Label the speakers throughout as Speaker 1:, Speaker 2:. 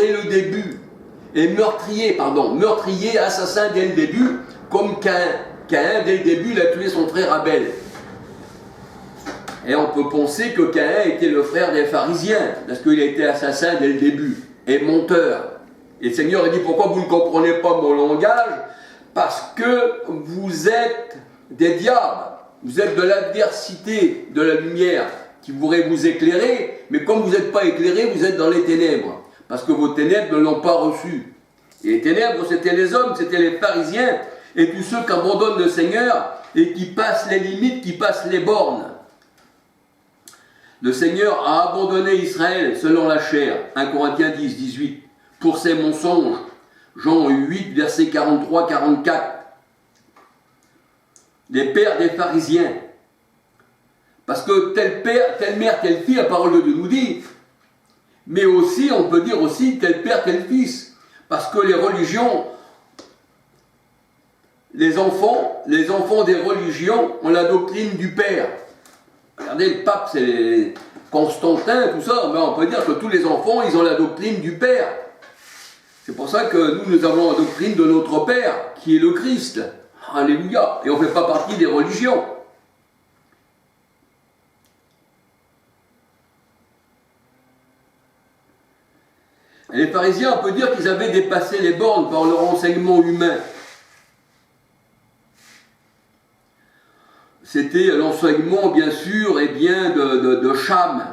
Speaker 1: dès le début, et meurtrier, assassin dès le début, comme Caïn. Caïn, dès le début, il a tué son frère Abel. Et on peut penser que Caïn était le frère des pharisiens, parce qu'il a été assassin dès le début, et menteur. Et le Seigneur a dit, pourquoi vous ne comprenez pas mon langage? Parce que vous êtes des diables, vous êtes de l'adversité de la lumière qui pourrait vous éclairer, mais comme vous n'êtes pas éclairé, vous êtes dans les ténèbres, parce que vos ténèbres ne l'ont pas reçu. Et les ténèbres, c'était les hommes, c'était les pharisiens, et tous ceux qui abandonnent le Seigneur, et qui passent les limites, qui passent les bornes. Le Seigneur a abandonné Israël selon la chair, 1 Corinthiens 10, 18, pour ses mensonges, Jean 8, verset 43-44. Les pères des pharisiens. Parce que tel père, telle mère, telle fille, la parole de Dieu nous dit. Mais aussi, on peut dire aussi tel père, tel fils. Parce que les religions, les enfants des religions ont la doctrine du père. Regardez, le pape, c'est Constantin, tout ça, mais on peut dire que tous les enfants, ils ont la doctrine du père. C'est pour ça que nous avons la doctrine de notre Père, qui est le Christ. Alléluia. Et on ne fait pas partie des religions. Et les pharisiens, on peut dire qu'ils avaient dépassé les bornes par leur enseignement humain. C'était l'enseignement, bien sûr, de Cham.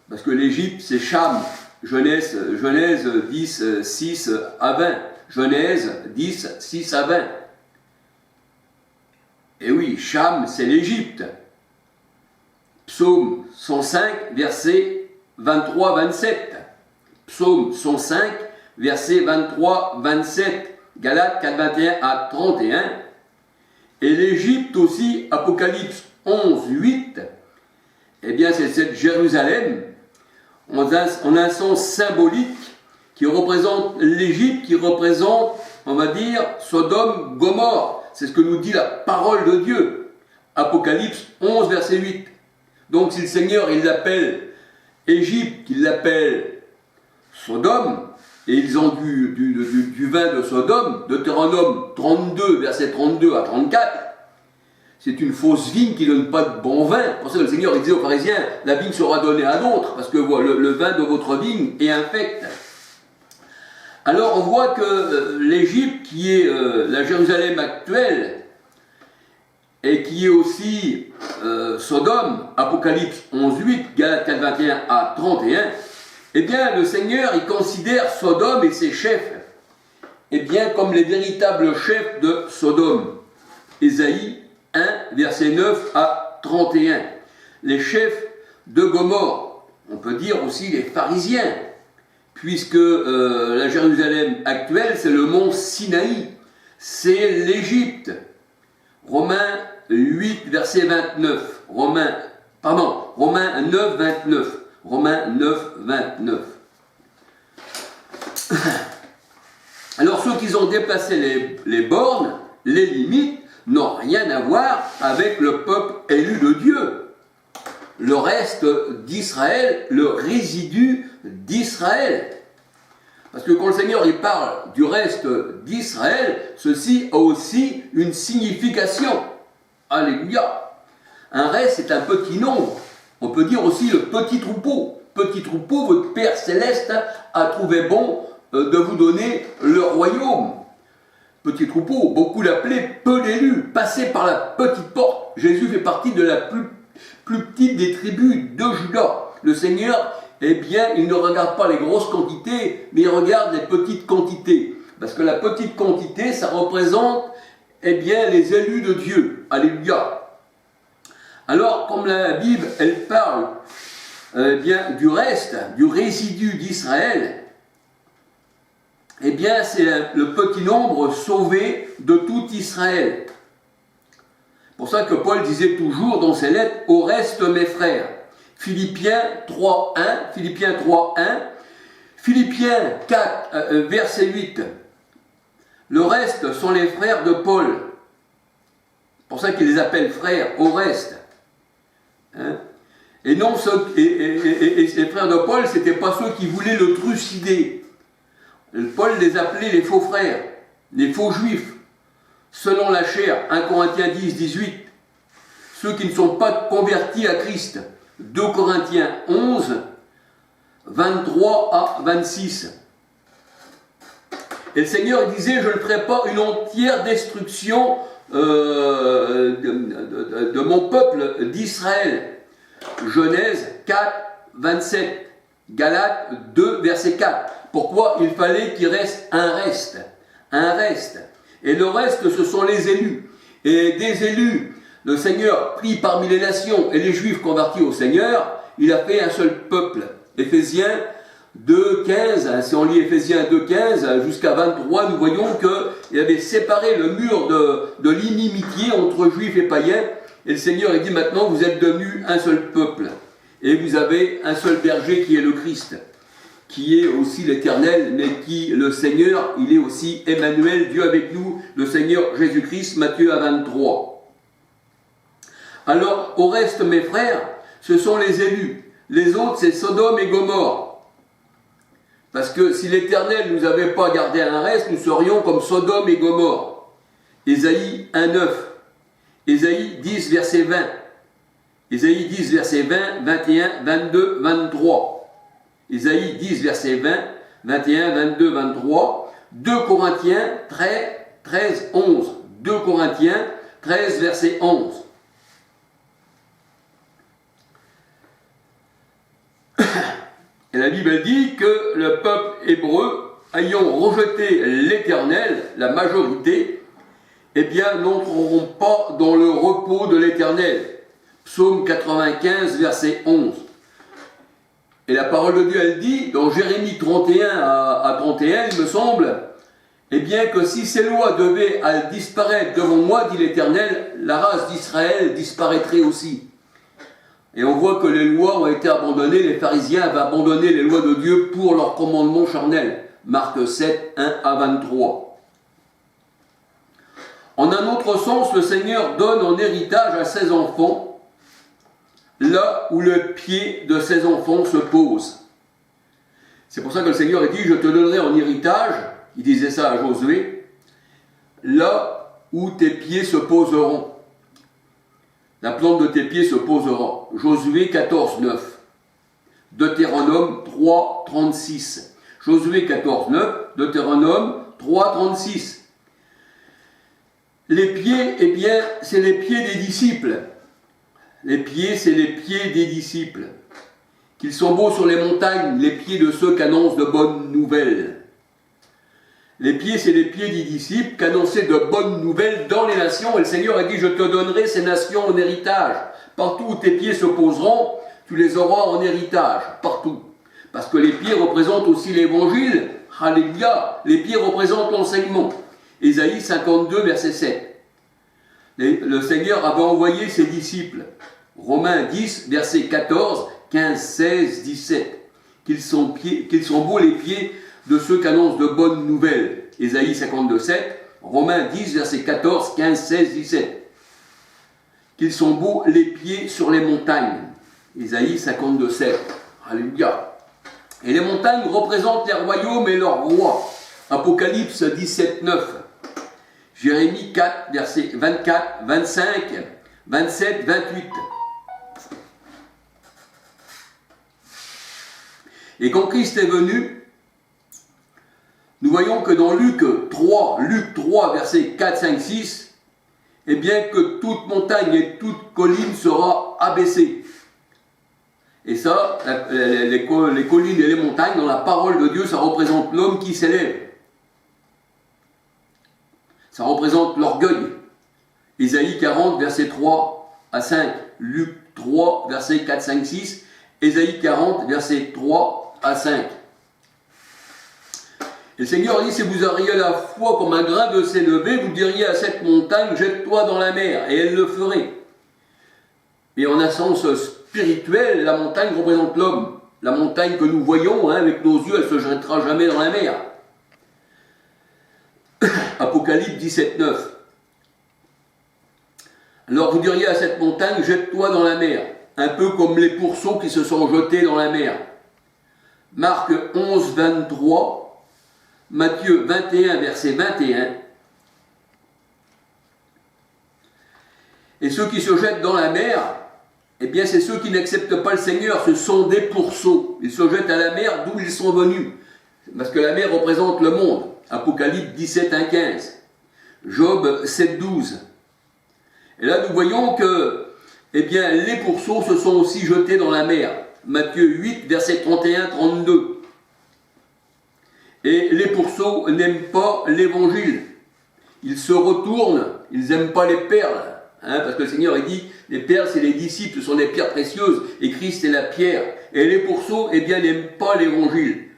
Speaker 1: Parce que l'Égypte, c'est Cham. Genèse 10, 6 à 20. Genèse 10, 6 à 20. Et oui, Cham, c'est l'Égypte. Psaume 105, verset 23-27. Psaume 105, verset 23-27. Galates 4, 21 à 31. Et l'Égypte aussi, Apocalypse 11, 8. Eh bien, c'est cette Jérusalem, en un sens symbolique, qui représente l'Égypte, qui représente, on va dire, Sodome, Gomorrhe. C'est ce que nous dit la parole de Dieu. Apocalypse 11, verset 8. Donc si le Seigneur, il l'appelle Égypte, qu'il l'appelle Sodome, et ils ont du vin de Sodome, Deutéronome 32, verset 32 à 34, c'est une fausse vigne qui ne donne pas de bon vin. Pour ça que le Seigneur il disait aux pharisiens, la vigne sera donnée à d'autres, parce que le vin de votre vigne est infect. Alors on voit que l'Égypte, qui est la Jérusalem actuelle, et qui est aussi Sodome, Apocalypse 11, 8, Galates 4, 21 à 31, eh bien le Seigneur il considère Sodome et ses chefs, eh bien comme les véritables chefs de Sodome. Ésaïe 1, verset 9 à 31. Les chefs de Gomorrhe, on peut dire aussi les pharisiens, puisque la Jérusalem actuelle, c'est le mont Sinaï, c'est l'Égypte. Romains 8, verset 29. Romains 9, 29. Romains 9, 29. Alors ceux qui ont dépassé les bornes, les limites, n'ont rien à voir avec le peuple élu de Dieu. Le reste d'Israël, le résidu d'Israël. Parce que quand le Seigneur il parle du reste d'Israël, ceci a aussi une signification. Alléluia. Un reste, c'est un petit nombre. On peut dire aussi le petit troupeau. Petit troupeau, votre Père Céleste a trouvé bon de vous donner le royaume. Petit troupeau, beaucoup l'appelaient peu d'élus, passé par la petite porte. Jésus fait partie de la plus petite des tribus de Juda. Le Seigneur, eh bien, il ne regarde pas les grosses quantités, mais il regarde les petites quantités. Parce que la petite quantité, ça représente, eh bien, les élus de Dieu. Alléluia. Alors, comme la Bible, elle parle, eh bien, du reste, du résidu d'Israël, eh bien, c'est le petit nombre sauvé de tout Israël. C'est pour ça que Paul disait toujours dans ses lettres, « Au reste, mes frères ». Philippiens 3.1, Philippiens 3.1, Philippiens 4, verset 8. Le reste sont les frères de Paul. C'est pour ça qu'il les appelle frères, au reste. Hein? Et non, les frères de Paul, ce n'étaient pas ceux qui voulaient le trucider. Paul les appelait les faux frères, les faux juifs, selon la chair, 1 Corinthiens 10, 18, ceux qui ne sont pas convertis à Christ, 2 Corinthiens 11, 23 à 26. Et le Seigneur disait, je ne ferai pas une entière destruction de mon peuple d'Israël. Genèse 4, 27. Galates 2, verset 4. Pourquoi il fallait qu'il reste un reste. Un reste. Et le reste, ce sont les élus. Et des élus, le Seigneur pris parmi les nations et les Juifs convertis au Seigneur, il a fait un seul peuple. Éphésiens 2.15, si on lit Éphésiens 2.15 jusqu'à 23, nous voyons qu'il avait séparé le mur de l'inimitié entre juifs et païens, et le Seigneur dit maintenant vous êtes devenus un seul peuple, et vous avez un seul berger qui est le Christ, qui est aussi l'Éternel, mais qui, le Seigneur, il est aussi Emmanuel, Dieu avec nous, le Seigneur Jésus-Christ, Matthieu à 23. Alors, au reste, mes frères, ce sont les élus, les autres c'est Sodome et Gomorrhe. Parce que si l'Éternel ne nous avait pas gardé un reste, nous serions comme Sodome et Gomorrhe. Ésaïe 1.9, Ésaïe 10, verset 20, Ésaïe 10, verset 20, 21, 22, 23, Ésaïe 10, verset 20, 21, 22, 23, 2 Corinthiens 13, 11, 2 Corinthiens 13, verset 11. Et la Bible dit que le peuple hébreu, ayant rejeté l'Éternel, la majorité, eh bien, n'entreront pas dans le repos de l'Éternel. Psaume 95, verset 11. Et la parole de Dieu, elle dit, dans Jérémie 31 à 31, il me semble, eh bien, que si ces lois devaient disparaître devant moi, dit l'Éternel, la race d'Israël disparaîtrait aussi. Et on voit que les lois ont été abandonnées, les pharisiens avaient abandonné les lois de Dieu pour leurs commandements charnels. Marc 7, 1 à 23. En un autre sens, le Seigneur donne en héritage à ses enfants là où le pied de ses enfants se pose. C'est pour ça que le Seigneur a dit, je te donnerai en héritage, il disait ça à Josué, là où tes pieds se poseront. La plante de tes pieds se posera. Josué 14, 9. Deutéronome 3, 36. Josué 14, 9. Deutéronome 3, 36. Les pieds, eh bien, c'est les pieds des disciples. Les pieds, c'est les pieds des disciples. Qu'ils sont beaux sur les montagnes, les pieds de ceux qui annoncent de bonnes nouvelles. Les pieds, c'est les pieds des disciples qui annonçaient de bonnes nouvelles dans les nations. Et le Seigneur a dit, je te donnerai ces nations en héritage. Partout où tes pieds se poseront, tu les auras en héritage. Partout. Parce que les pieds représentent aussi l'évangile. Alléluia. Les pieds représentent l'enseignement. Ésaïe 52, verset 7. Le Seigneur avait envoyé ses disciples. Romains 10, verset 14, 15, 16, 17. Qu'ils sont beaux les pieds de ceux qui annoncent de bonnes nouvelles. Ésaïe 52, 7, Romains 10, versets 14, 15, 16, 17. Qu'ils sont beaux les pieds sur les montagnes. Ésaïe 52, 7. Alléluia. Et les montagnes représentent les royaumes et leurs rois. Apocalypse 17, 9. Jérémie 4, versets 24, 25, 27, 28. Et quand Christ est venu, nous voyons que dans Luc 3, versets 4, 5, 6, eh bien que toute montagne et toute colline sera abaissée. Et ça, les collines et les montagnes, dans la parole de Dieu, ça représente l'homme qui s'élève. Ça représente l'orgueil. Ésaïe 40, versets 3 à 5. Luc 3, versets 4, 5, 6. Ésaïe 40, versets 3 à 5. Et le Seigneur dit, si vous auriez la foi comme un grain de sénévé, vous diriez à cette montagne, jette-toi dans la mer, et elle le ferait. Et en un sens spirituel, la montagne représente l'homme. La montagne que nous voyons, avec nos yeux, elle ne se jettera jamais dans la mer. Apocalypse 17, 9. Alors vous diriez à cette montagne, jette-toi dans la mer, un peu comme les pourceaux qui se sont jetés dans la mer. Marc 11, 23. Matthieu 21, verset 21. Et ceux qui se jettent dans la mer, eh bien c'est ceux qui n'acceptent pas le Seigneur, ce sont des pourceaux. Ils se jettent à la mer d'où ils sont venus. Parce que la mer représente le monde. Apocalypse 17, 1, 15. Job 7, 12. Et là nous voyons que eh bien, les pourceaux se sont aussi jetés dans la mer. Matthieu 8, verset 31, 32. Et les pourceaux n'aiment pas l'évangile. Ils se retournent, ils n'aiment pas les perles. Parce que le Seigneur il dit, les perles c'est les disciples, ce sont des pierres précieuses, et Christ est la pierre. Et les pourceaux, eh bien, n'aiment pas l'évangile.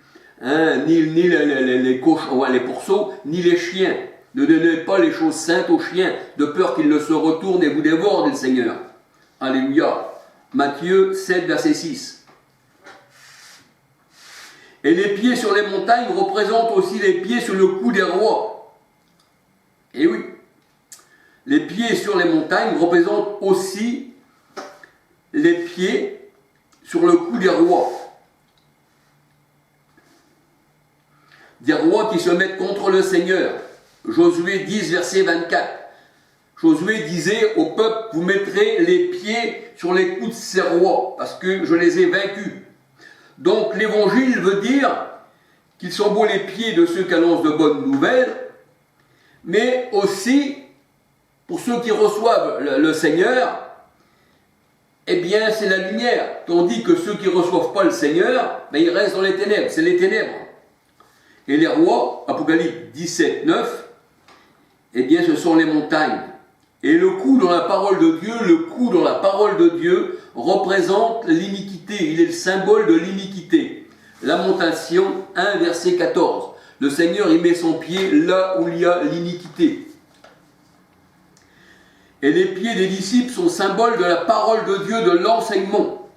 Speaker 1: Ni les cochons, les pourceaux, ni les chiens. Ne donnez pas les choses saintes aux chiens, de peur qu'ils ne se retournent et vous dévorent, dit le Seigneur. Alléluia. Matthieu 7, verset 6. Et les pieds sur les montagnes représentent aussi les pieds sur le cou des rois. Et oui, les pieds sur les montagnes représentent aussi les pieds sur le cou des rois. Des rois qui se mettent contre le Seigneur. Josué 10, verset 24. Josué disait au peuple, vous mettrez les pieds sur les coups de ces rois, parce que je les ai vaincus. Donc l'évangile veut dire qu'ils sont beaux les pieds de ceux qui annoncent de bonnes nouvelles, mais aussi, pour ceux qui reçoivent le Seigneur, eh bien c'est la lumière, tandis que ceux qui ne reçoivent pas le Seigneur, ils restent dans les ténèbres, c'est les ténèbres. Et les rois, Apocalypse 17, 9, eh bien ce sont les montagnes. Et le coup dans la parole de Dieu, représente l'iniquité. Il est le symbole de l'iniquité. Lamentation 1, verset 14. Le Seigneur, il met son pied là où il y a l'iniquité. Et les pieds des disciples sont symboles de la parole de Dieu, de l'enseignement.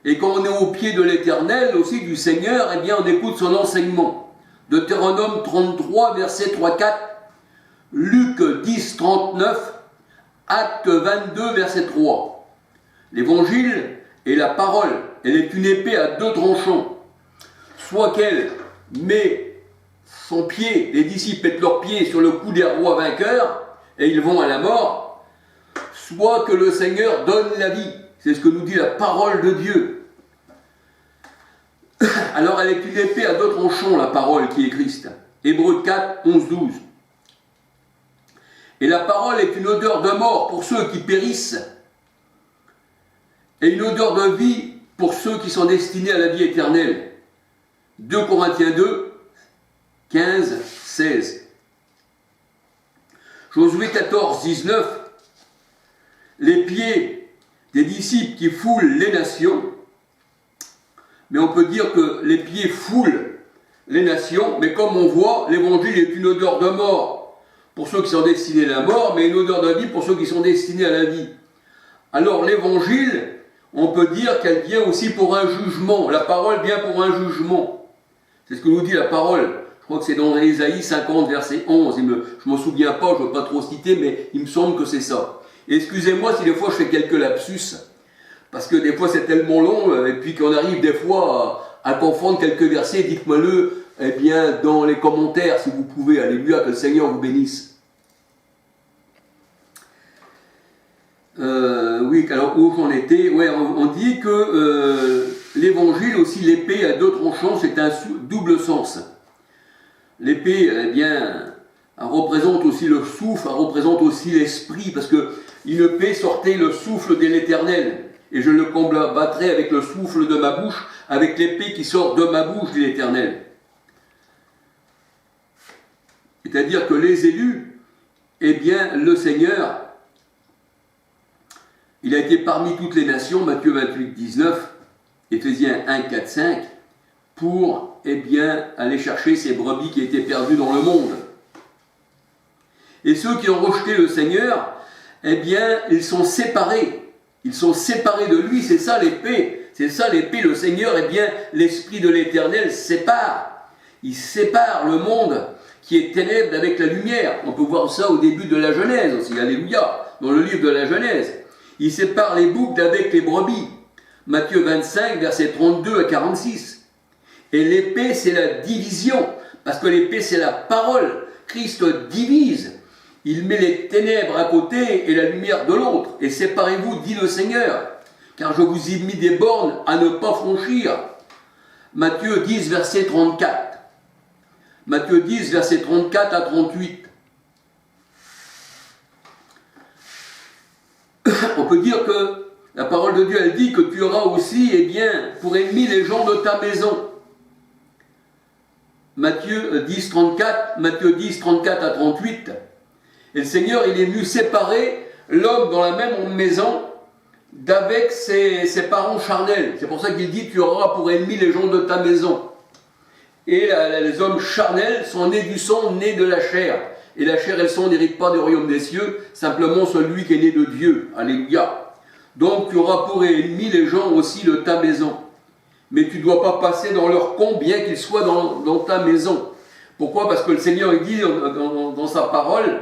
Speaker 1: Et quand on est au pied de l'Éternel, aussi du Seigneur, eh bien on écoute son enseignement. Deutéronome 33, verset 3, 4. Luc 10, 39, Acte 22, verset 3. L'évangile est la parole, elle est une épée à deux tranchants. Soit qu'elle met son pied, les disciples mettent leurs pieds sur le cou des rois vainqueurs, et ils vont à la mort, soit que le Seigneur donne la vie. C'est ce que nous dit la parole de Dieu. Alors elle est une épée à deux tranchants, la parole qui est Christ. Hébreux 4, 11, 12. Et la parole est une odeur de mort pour ceux qui périssent, et une odeur de vie pour ceux qui sont destinés à la vie éternelle. 2 Corinthiens 2, 15, 16. Josué 14, 19. Les pieds des disciples qui foulent les nations, mais on peut dire que les pieds foulent les nations, mais comme on voit, l'évangile est une odeur de mort pour ceux qui sont destinés à la mort, mais une odeur de vie pour ceux qui sont destinés à la vie. Alors l'évangile, on peut dire qu'elle vient aussi pour un jugement. La parole vient pour un jugement. C'est ce que nous dit la parole. Je crois que c'est dans Ésaïe 50, verset 11. Je ne me souviens pas, je ne veux pas trop citer, mais il me semble que c'est ça. Et excusez-moi si des fois je fais quelques lapsus, parce que des fois c'est tellement long, et puis qu'on arrive des fois à confondre quelques versets, dites-moi-le, eh bien, dans les commentaires, si vous pouvez, alléluia, que le Seigneur vous bénisse. Oui, alors où j'en étais, ouais, on dit que l'évangile, aussi l'épée à deux tranchants, c'est un double sens. L'épée, eh bien, elle représente aussi le souffle, elle représente aussi l'esprit, parce que une épée sortait le souffle de l'Éternel, et je le combattrai avec le souffle de ma bouche, avec l'épée qui sort de ma bouche, dit l'Éternel. C'est-à-dire que les élus, eh bien, le Seigneur, il a été parmi toutes les nations, Matthieu 28, 19, Éphésiens 1, 4, 5, pour, eh bien, aller chercher ces brebis qui étaient perdues dans le monde. Et ceux qui ont rejeté le Seigneur, eh bien, ils sont séparés. Ils sont séparés de lui, c'est ça l'épée. C'est ça l'épée, le Seigneur, eh bien, l'Esprit de l'Éternel sépare. Il sépare le monde qui est ténèbres avec la lumière. On peut voir ça au début de la Genèse aussi, alléluia, dans le livre de la Genèse. Il sépare les boucs d'avec les brebis. Matthieu 25, versets 32 à 46. Et l'épée, c'est la division, Parce que l'épée, c'est la parole. Christ divise. Il met les ténèbres à côté et la lumière de l'autre. Et séparez-vous, dit le Seigneur, car je vous ai mis des bornes à ne pas franchir. Matthieu 10, verset 34. Matthieu 10, verset 34 à 38. On peut dire que la parole de Dieu, elle dit que tu auras aussi, eh bien, pour ennemis les gens de ta maison. Matthieu 10, 34, Matthieu 10, 34 à 38. Et le Seigneur, il est venu séparer l'homme dans la même maison d'avec ses parents charnels. C'est pour ça qu'il dit, tu auras pour ennemis les gens de ta maison. Et les hommes charnels sont nés du sang, nés de la chair. Et la chair et le sang n'héritent pas du royaume des cieux, simplement celui qui est né de Dieu. Alléluia. Donc tu auras pour ennemis les gens aussi de ta maison. Mais tu ne dois pas passer dans leur camp, bien qu'ils soient dans ta maison. Pourquoi? Parce que le Seigneur il dit dans sa parole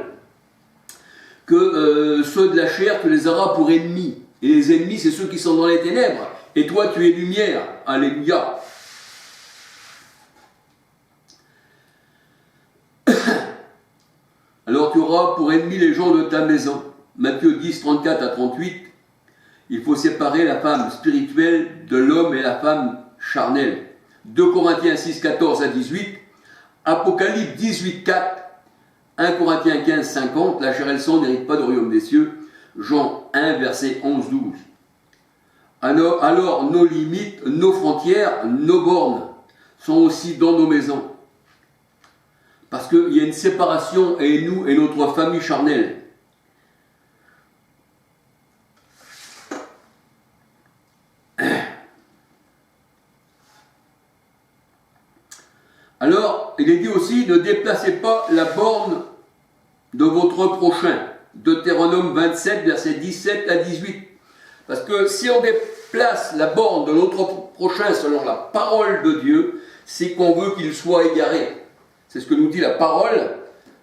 Speaker 1: que ceux de la chair, tu les auras pour ennemis. Et les ennemis, c'est ceux qui sont dans les ténèbres. Et toi, tu es lumière. Alléluia. Alors tu auras pour ennemis les gens de ta maison. Matthieu 10, 34 à 38. Il faut séparer la femme spirituelle de l'homme et la femme charnelle. 2 Corinthiens 6, 14 à 18. Apocalypse 18, 4. 1 Corinthiens 15, 50. La chair et le sang n'héritent pas du royaume des cieux. Jean 1, verset 11, 12. Alors nos limites, nos frontières, nos bornes sont aussi dans nos maisons. Parce qu'il y a une séparation et nous et notre famille charnelle. Alors, il est dit aussi, ne déplacez pas la borne de votre prochain. Deutéronome 27, versets 17 à 18. Parce que si on déplace la borne de notre prochain selon la parole de Dieu, c'est qu'on veut qu'il soit égaré. C'est ce que nous dit la parole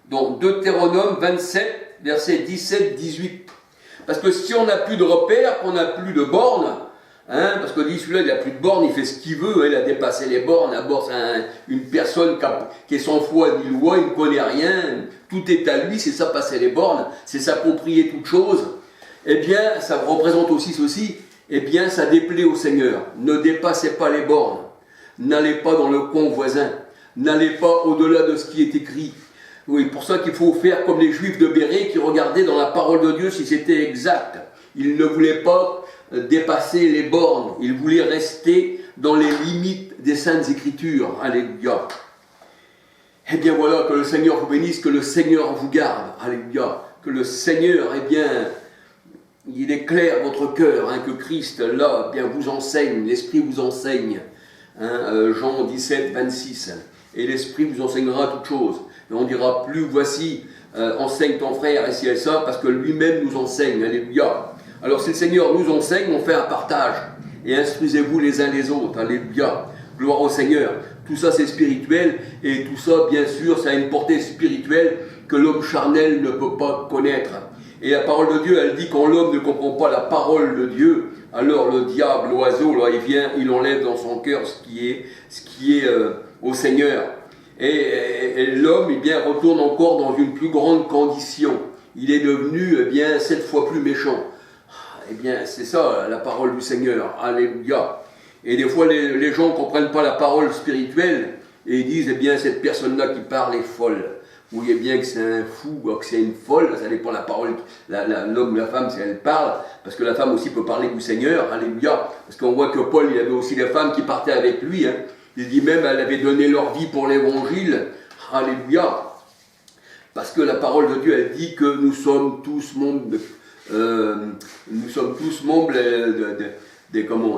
Speaker 1: dans Deutéronome 27, versets 17, 18. Parce que si on n'a plus de repères, qu'on n'a plus de bornes, parce que dit celui-là, il n'a plus de bornes, il fait ce qu'il veut, il a dépassé les bornes, d'abord c'est une personne qui est sans foi ni loi, il ne connaît rien, tout est à lui, c'est ça passer les bornes, c'est s'approprier toute chose. Eh bien, ça représente aussi ceci, eh bien, ça déplaît au Seigneur. Ne dépassez pas les bornes, n'allez pas dans le coin voisin, n'allez pas au-delà de ce qui est écrit. Oui, pour ça qu'il faut faire comme les Juifs de Bérée qui regardaient dans la parole de Dieu si c'était exact. Ils ne voulaient pas dépasser les bornes, ils voulaient rester dans les limites des Saintes Écritures. Alléluia. Eh bien voilà, que le Seigneur vous bénisse, que le Seigneur vous garde. Alléluia. Que le Seigneur, eh bien, il éclaire votre cœur, que Christ, là, eh bien, vous enseigne, l'Esprit vous enseigne. Jean 17, 26. Et l'Esprit vous enseignera toutes choses. Et on dira plus, voici, enseigne ton frère, et ci et ça, parce que lui-même nous enseigne. Alléluia. Alors si le Seigneur nous enseigne, on fait un partage. Et instruisez-vous les uns les autres. Alléluia. Gloire au Seigneur. Tout ça c'est spirituel, et tout ça, bien sûr, ça a une portée spirituelle que l'homme charnel ne peut pas connaître. Et la parole de Dieu, elle dit quand l'homme ne comprend pas la parole de Dieu, alors le diable, l'oiseau, là, il vient, il enlève dans son cœur ce qui est au Seigneur. Et l'homme, eh bien, retourne encore dans une plus grande condition. Il est devenu, eh bien, 7 fois plus méchant. Eh bien, c'est ça, la parole du Seigneur. Alléluia. Et des fois, les gens ne comprennent pas la parole spirituelle et ils disent, eh bien, cette personne-là qui parle est folle. Vous voyez bien que c'est un fou, que c'est une folle, ça dépend de la parole, l'homme ou la femme, si elle parle, parce que la femme aussi peut parler du Seigneur, alléluia, parce qu'on voit que Paul, il avait aussi des femmes qui partaient avec lui, il dit même, elle avait donné leur vie pour l'évangile, alléluia, parce que la parole de Dieu, elle dit que nous sommes tous membres,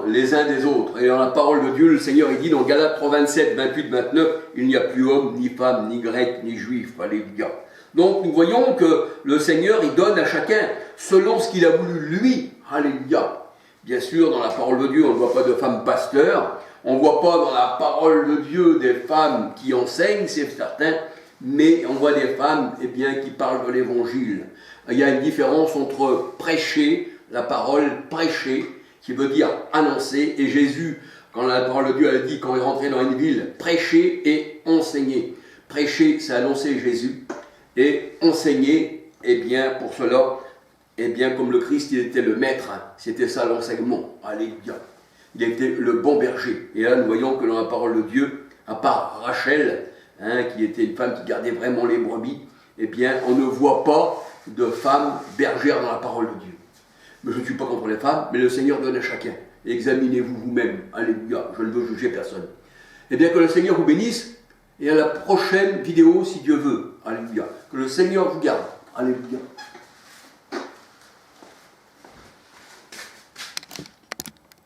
Speaker 1: les uns des autres. Et dans la parole de Dieu, le Seigneur, il dit dans Galates 3, 27, 28, 29, il n'y a plus homme, ni femme, ni grec, ni juif. Alléluia. Donc nous voyons que le Seigneur, il donne à chacun selon ce qu'il a voulu lui. Alléluia. Bien sûr, dans la parole de Dieu, on ne voit pas de femmes pasteurs, on ne voit pas dans la parole de Dieu des femmes qui enseignent, c'est certain, mais on voit des femmes, eh bien, qui parlent de l'évangile. Il y a une différence entre prêcher, la parole prêcher, qui veut dire annoncer, et Jésus, quand la parole de Dieu a dit, quand il rentrait dans une ville, prêcher et enseigner. Prêcher, c'est annoncer Jésus. Et enseigner, eh bien, pour cela, eh bien, comme le Christ, il était le maître, hein, c'était ça l'enseignement. Alléluia. Il était le bon berger. Et là, nous voyons que dans la parole de Dieu, à part Rachel, hein, qui était une femme qui gardait vraiment les brebis, eh bien, on ne voit pas de femme bergère dans la parole de Dieu. Mais je ne suis pas contre les femmes, mais le Seigneur donne à chacun. Examinez-vous vous-même. Alléluia. Je ne veux juger personne. Eh bien, que le Seigneur vous bénisse. Et à la prochaine vidéo, si Dieu veut. Alléluia. Que le Seigneur vous garde. Alléluia.